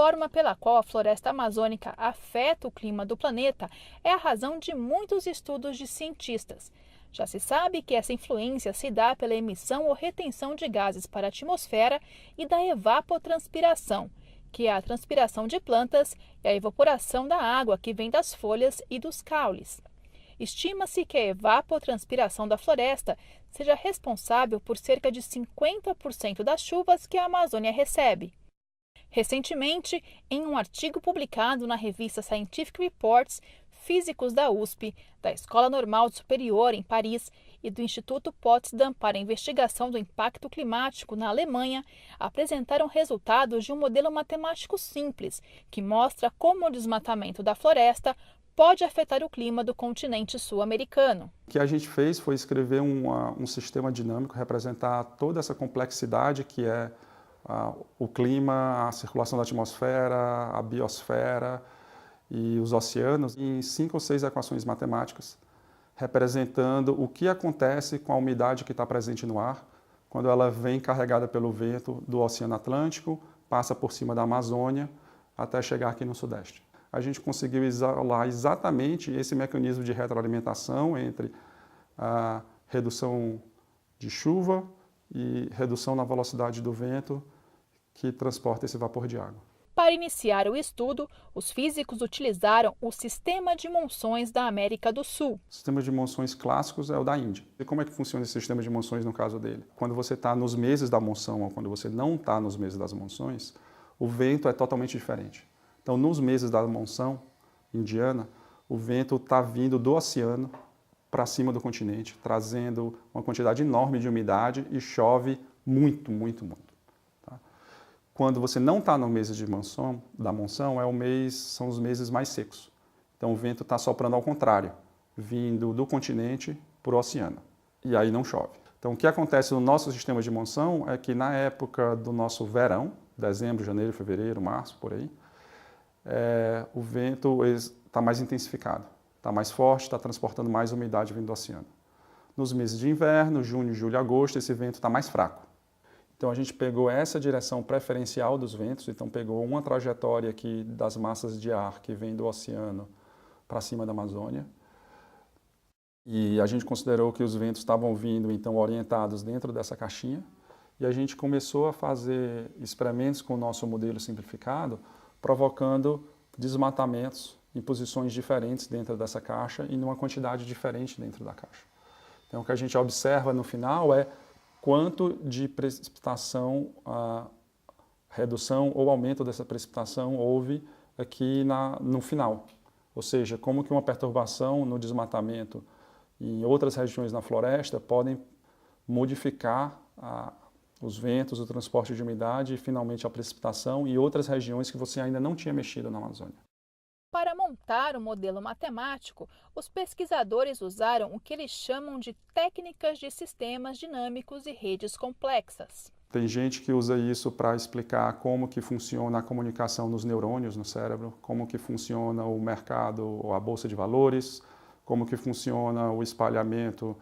forma pela qual a floresta amazônica afeta o clima do planeta é a razão de muitos estudos de cientistas. Já se sabe que essa influência se dá pela emissão ou retenção de gases para a atmosfera e da evapotranspiração, que é a transpiração de plantas e a evaporação da água que vem das folhas e dos caules. Estima-se que a evapotranspiração da floresta seja responsável por cerca de 50% das chuvas que a Amazônia recebe. Recentemente, em um artigo publicado na revista Scientific Reports, físicos da USP, da Escola Normal Superior em Paris e do Instituto Potsdam para a Investigação do Impacto Climático na Alemanha apresentaram resultados de um modelo matemático simples que mostra como o desmatamento da floresta pode afetar o clima do continente sul-americano. O que a gente fez foi escrever um sistema dinâmico, representar toda essa complexidade que é o clima, a circulação da atmosfera, a biosfera e os oceanos, em 5 ou 6 equações matemáticas, representando o que acontece com a umidade que está presente no ar, quando ela vem carregada pelo vento do Oceano Atlântico, passa por cima da Amazônia, até chegar aqui no Sudeste. A gente conseguiu isolar exatamente esse mecanismo de retroalimentação entre a redução de chuva e redução na velocidade do vento que transporta esse vapor de água. Para iniciar o estudo, os físicos utilizaram o sistema de monções da América do Sul. O sistema de monções clássicos é o da Índia. E como é que funciona esse sistema de monções no caso dele? Quando você está nos meses da monção ou quando você não está nos meses das monções, o vento é totalmente diferente. Então, nos meses da monção indiana, o vento está vindo do oceano para cima do continente, trazendo uma quantidade enorme de umidade e chove muito, muito, muito. Tá? Quando você não está no mês da monção, são os meses mais secos. Então o vento está soprando ao contrário, vindo do continente para o oceano. E aí não chove. Então o que acontece no nosso sistema de monção é que na época do nosso verão, dezembro, janeiro, fevereiro, março, por aí, o vento está mais intensificado. Está mais forte, está transportando mais umidade vindo do oceano. Nos meses de inverno, junho, julho e agosto, esse vento está mais fraco. Então a gente pegou essa direção preferencial dos ventos, então pegou uma trajetória aqui das massas de ar que vem do oceano para cima da Amazônia. E a gente considerou que os ventos estavam vindo, então, orientados dentro dessa caixinha. E a gente começou a fazer experimentos com o nosso modelo simplificado, provocando desmatamentos em posições diferentes dentro dessa caixa e numa quantidade diferente dentro da caixa. Então, o que a gente observa no final é quanto de precipitação, redução ou aumento dessa precipitação houve aqui no final. Ou seja, como que uma perturbação no desmatamento em outras regiões na floresta podem modificar os ventos, o transporte de umidade e, finalmente, a precipitação em outras regiões que você ainda não tinha mexido na Amazônia. Para montar o modelo matemático, os pesquisadores usaram o que eles chamam de técnicas de sistemas dinâmicos e redes complexas. Tem gente que usa isso para explicar como que funciona a comunicação nos neurônios no cérebro, como que funciona o mercado ou a bolsa de valores, como que funciona o espalhamento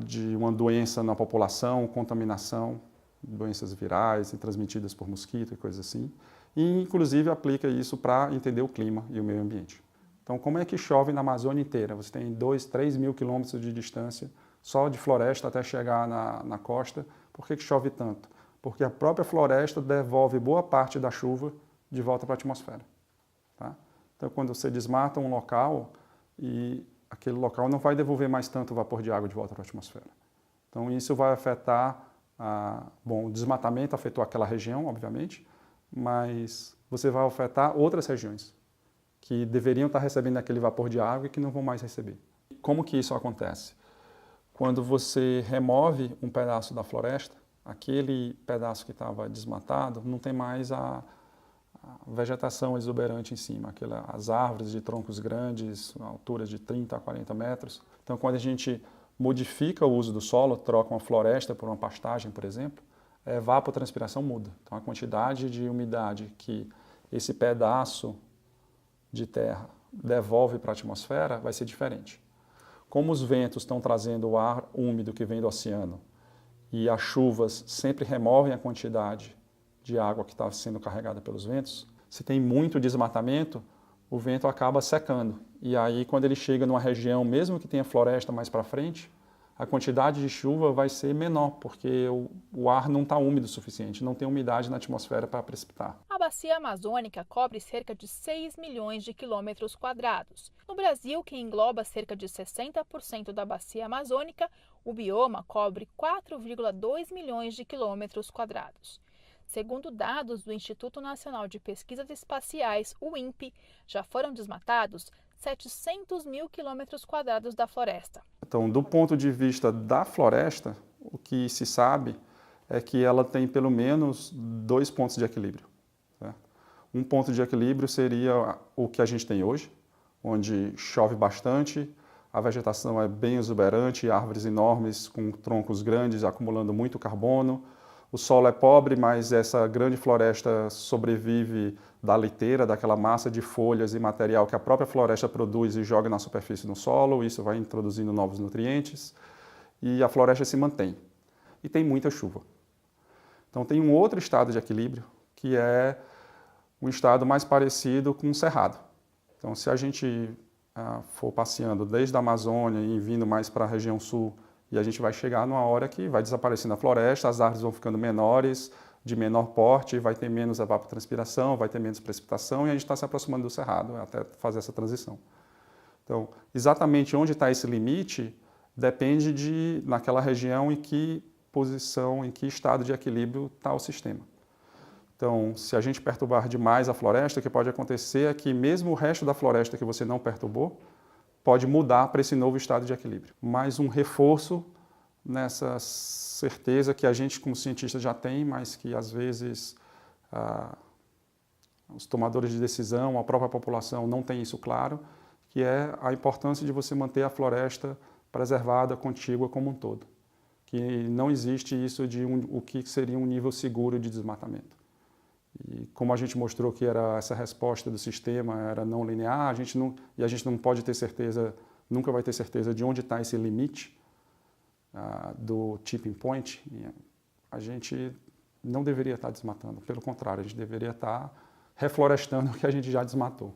de uma doença na população, contaminação, doenças virais e transmitidas por mosquito e coisas assim. E, inclusive, aplica isso para entender o clima e o meio ambiente. Então, como é que chove na Amazônia inteira? Você tem 2, 3 mil quilômetros de distância, só de floresta até chegar na costa. Por que chove tanto? Porque a própria floresta devolve boa parte da chuva de volta para a atmosfera. Tá? Então, quando você desmata um local, e aquele local não vai devolver mais tanto vapor de água de volta para a atmosfera. Então, isso vai afetar, o desmatamento afetou aquela região, obviamente, mas você vai afetar outras regiões que deveriam estar recebendo aquele vapor de água e que não vão mais receber. Como que isso acontece? Quando você remove um pedaço da floresta, aquele pedaço que estava desmatado não tem mais a vegetação exuberante em cima, as árvores de troncos grandes, alturas de 30 a 40 metros. Então, quando a gente modifica o uso do solo, troca uma floresta por uma pastagem, por exemplo, a evapotranspiração muda. Então, a quantidade de umidade que esse pedaço de terra devolve para a atmosfera vai ser diferente. Como os ventos estão trazendo o ar úmido que vem do oceano e as chuvas sempre removem a quantidade de água que está sendo carregada pelos ventos, se tem muito desmatamento, o vento acaba secando. E aí, quando ele chega numa região, mesmo que tenha floresta mais para frente, a quantidade de chuva vai ser menor, porque o ar não está úmido o suficiente, não tem umidade na atmosfera para precipitar. A bacia amazônica cobre cerca de 6 milhões de quilômetros quadrados. No Brasil, que engloba cerca de 60% da bacia amazônica, o bioma cobre 4,2 milhões de quilômetros quadrados. Segundo dados do Instituto Nacional de Pesquisas Espaciais, o INPE, já foram desmatados 700 mil quilômetros quadrados da floresta. Então, do ponto de vista da floresta, o que se sabe é que ela tem pelo menos 2 pontos de equilíbrio. Tá? Um ponto de equilíbrio seria o que a gente tem hoje, onde chove bastante, a vegetação é bem exuberante, árvores enormes com troncos grandes acumulando muito carbono. O solo é pobre, mas essa grande floresta sobrevive da liteira, daquela massa de folhas e material que a própria floresta produz e joga na superfície do solo. Isso vai introduzindo novos nutrientes e a floresta se mantém. E tem muita chuva. Então tem um outro estado de equilíbrio, que é um estado mais parecido com o cerrado. Então se a gente for passeando desde a Amazônia e vindo mais para a região sul, e a gente vai chegar numa hora que vai desaparecendo a floresta, as árvores vão ficando menores, de menor porte, vai ter menos evapotranspiração, vai ter menos precipitação e a gente está se aproximando do cerrado até fazer essa transição. Então, exatamente onde está esse limite depende de, naquela região, em que posição, em que estado de equilíbrio está o sistema. Então, se a gente perturbar demais a floresta, o que pode acontecer é que mesmo o resto da floresta que você não perturbou, pode mudar para esse novo estado de equilíbrio. Mais um reforço nessa certeza que a gente, como cientista, já tem, mas que, às vezes, os tomadores de decisão, a própria população não tem isso claro, que é a importância de você manter a floresta preservada, contígua como um todo. Que não existe isso de o que seria um nível seguro de desmatamento. E como a gente mostrou que era essa resposta do sistema era não linear, a gente não pode ter certeza, nunca vai ter certeza de onde está esse limite do tipping point, a gente não deveria estar desmatando. Pelo contrário, a gente deveria estar reflorestando o que a gente já desmatou.